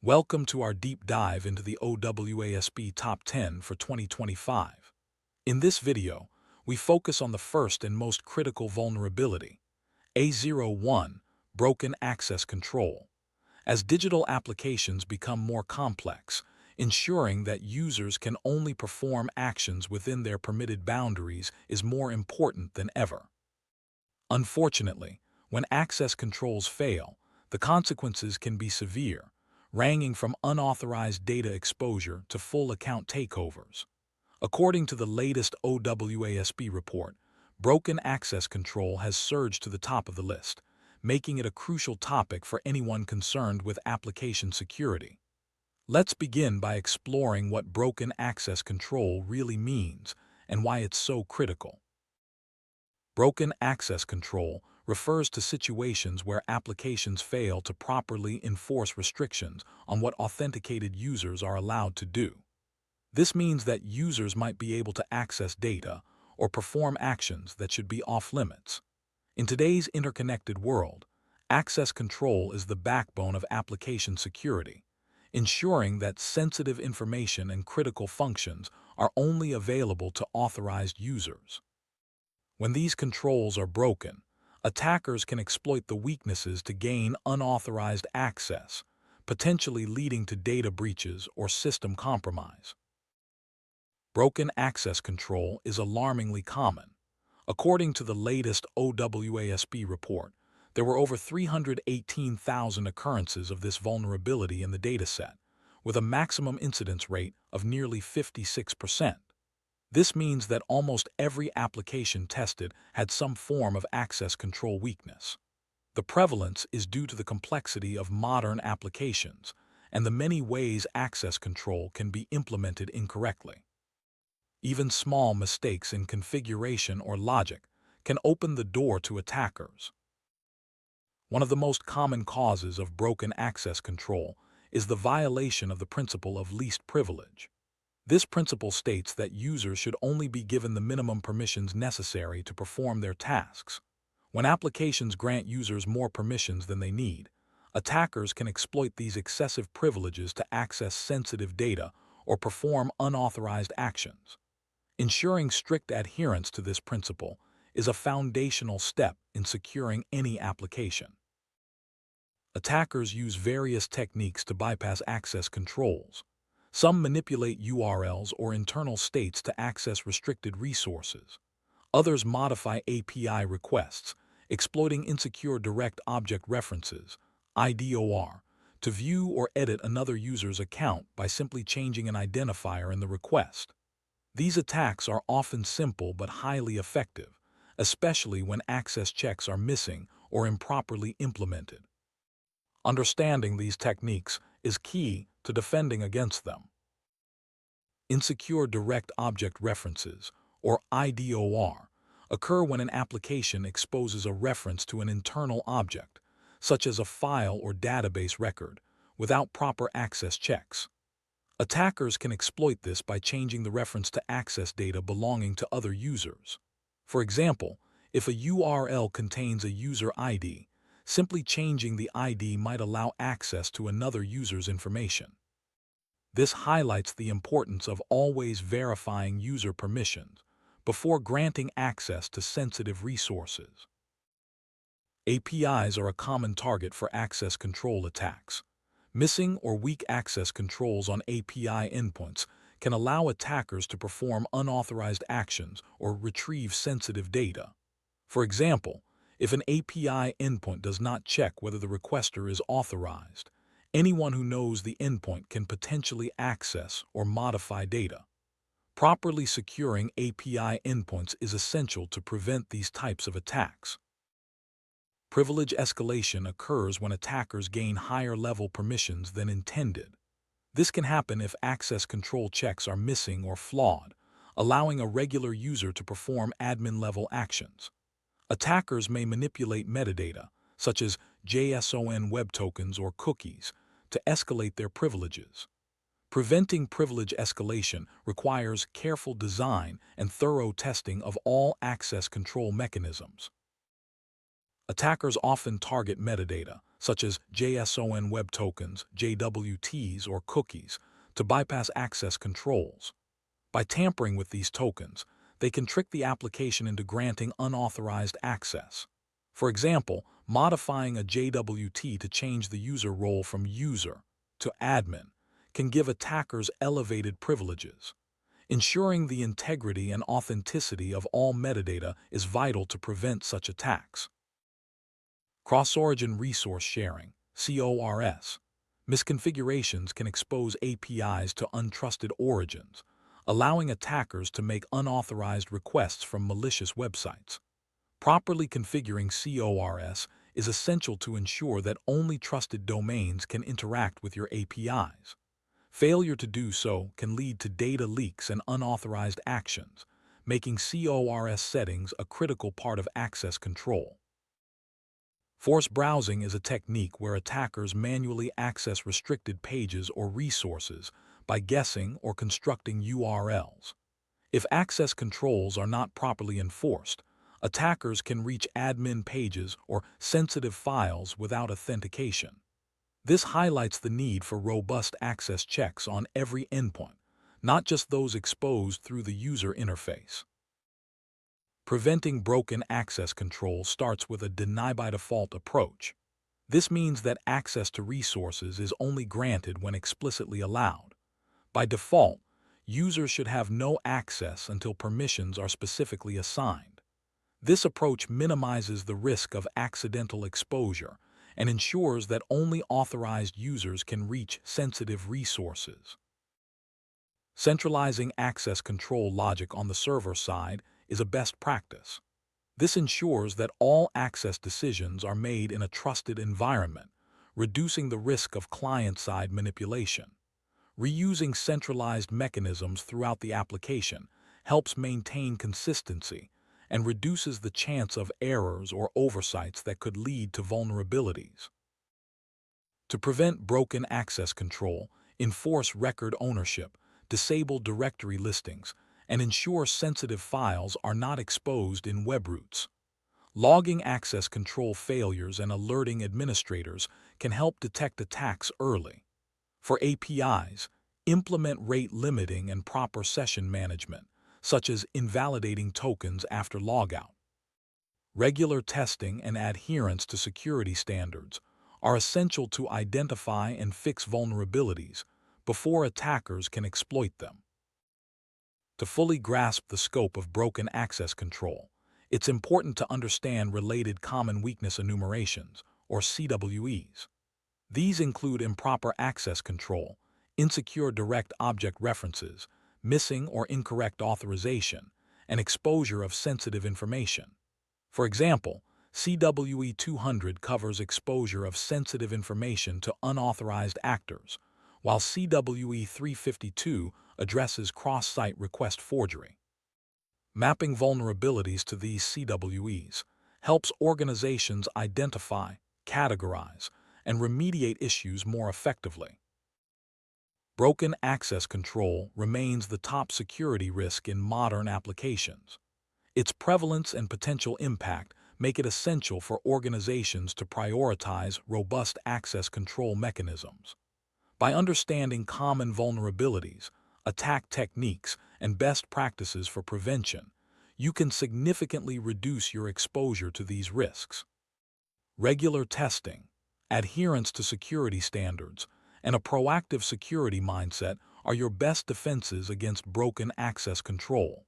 Welcome to our deep dive into the OWASP Top 10 for 2025. In this video, we focus on the first and most critical vulnerability, A01, Broken Access Control. As digital applications become more complex, ensuring that users can only perform actions within their permitted boundaries is more important than ever. Unfortunately, when access controls fail, the consequences can be severe, ranging from unauthorized data exposure to full account takeovers. According to the latest OWASP report, broken access control has surged to the top of the list, making it a crucial topic for anyone concerned with application security. Let's begin by exploring what broken access control really means and why it's so critical. Broken access control refers to situations where applications fail to properly enforce restrictions on what authenticated users are allowed to do. This means that users might be able to access data or perform actions that should be off-limits. In today's interconnected world, access control is the backbone of application security, ensuring that sensitive information and critical functions are only available to authorized users. When these controls are broken, attackers can exploit the weaknesses to gain unauthorized access, potentially leading to data breaches or system compromise. Broken access control is alarmingly common. According to the latest OWASP report, there were over 318,000 occurrences of this vulnerability in the dataset, with a maximum incidence rate of nearly 56%. This means that almost every application tested had some form of access control weakness. The prevalence is due to the complexity of modern applications and the many ways access control can be implemented incorrectly. Even small mistakes in configuration or logic can open the door to attackers. One of the most common causes of broken access control is the violation of the principle of least privilege. This principle states that users should only be given the minimum permissions necessary to perform their tasks. When applications grant users more permissions than they need, attackers can exploit these excessive privileges to access sensitive data or perform unauthorized actions. Ensuring strict adherence to this principle is a foundational step in securing any application. Attackers use various techniques to bypass access controls. Some manipulate URLs or internal states to access restricted resources. Others modify API requests, exploiting insecure direct object references, IDOR, to view or edit another user's account by simply changing an identifier in the request. These attacks are often simple but highly effective, especially when access checks are missing or improperly implemented. Understanding these techniques is key to defending against them. Insecure direct object references, or IDOR, occur when an application exposes a reference to an internal object, such as a file or database record, without proper access checks. Attackers can exploit this by changing the reference to access data belonging to other users. For example, if a URL contains a user ID, simply changing the ID might allow access to another user's information. This highlights the importance of always verifying user permissions before granting access to sensitive resources. APIs are a common target for access control attacks. Missing or weak access controls on API endpoints can allow attackers to perform unauthorized actions or retrieve sensitive data. For example, if an API endpoint does not check whether the requester is authorized, anyone who knows the endpoint can potentially access or modify data. Properly securing API endpoints is essential to prevent these types of attacks. Privilege escalation occurs when attackers gain higher-level permissions than intended. This can happen if access control checks are missing or flawed, allowing a regular user to perform admin-level actions. Attackers may manipulate metadata, such as JSON web tokens or cookies, to escalate their privileges. Preventing privilege escalation requires careful design and thorough testing of all access control mechanisms. Attackers often target metadata, such as JSON Web Tokens, JWTs, or cookies, to bypass access controls. By tampering with these tokens, they can trick the application into granting unauthorized access. For example, modifying a JWT to change the user role from user to admin can give attackers elevated privileges. Ensuring the integrity and authenticity of all metadata is vital to prevent such attacks. Cross-origin resource sharing, CORS. Misconfigurations can expose APIs to untrusted origins, allowing attackers to make unauthorized requests from malicious websites. Properly configuring CORS is essential to ensure that only trusted domains can interact with your APIs. Failure to do so can lead to data leaks and unauthorized actions, making CORS settings a critical part of access control. Forced browsing is a technique where attackers manually access restricted pages or resources by guessing or constructing URLs. If access controls are not properly enforced, attackers can reach admin pages or sensitive files without authentication. This highlights the need for robust access checks on every endpoint, not just those exposed through the user interface. Preventing broken access control starts with a deny-by-default approach. This means that access to resources is only granted when explicitly allowed. By default, users should have no access until permissions are specifically assigned. This approach minimizes the risk of accidental exposure and ensures that only authorized users can reach sensitive resources. Centralizing access control logic on the server side is a best practice. This ensures that all access decisions are made in a trusted environment, reducing the risk of client-side manipulation. Reusing centralized mechanisms throughout the application helps maintain consistency and reduces the chance of errors or oversights that could lead to vulnerabilities. To prevent broken access control, enforce record ownership, disable directory listings, and ensure sensitive files are not exposed in webroutes. Logging access control failures and alerting administrators can help detect attacks early. For APIs, implement rate limiting and proper session management, such as invalidating tokens after logout. Regular testing and adherence to security standards are essential to identify and fix vulnerabilities before attackers can exploit them. To fully grasp the scope of broken access control, it's important to understand related common weakness enumerations, or CWEs. These include improper access control, insecure direct object references, missing or incorrect authorization, and exposure of sensitive information. For example, CWE 200 covers exposure of sensitive information to unauthorized actors, while CWE 352 addresses cross-site request forgery. Mapping vulnerabilities to these CWEs helps organizations identify, categorize, and remediate issues more effectively. Broken access control remains the top security risk in modern applications. Its prevalence and potential impact make it essential for organizations to prioritize robust access control mechanisms. By understanding common vulnerabilities, attack techniques, and best practices for prevention, you can significantly reduce your exposure to these risks. Regular testing, adherence to security standards, and a proactive security mindset are your best defenses against broken access control.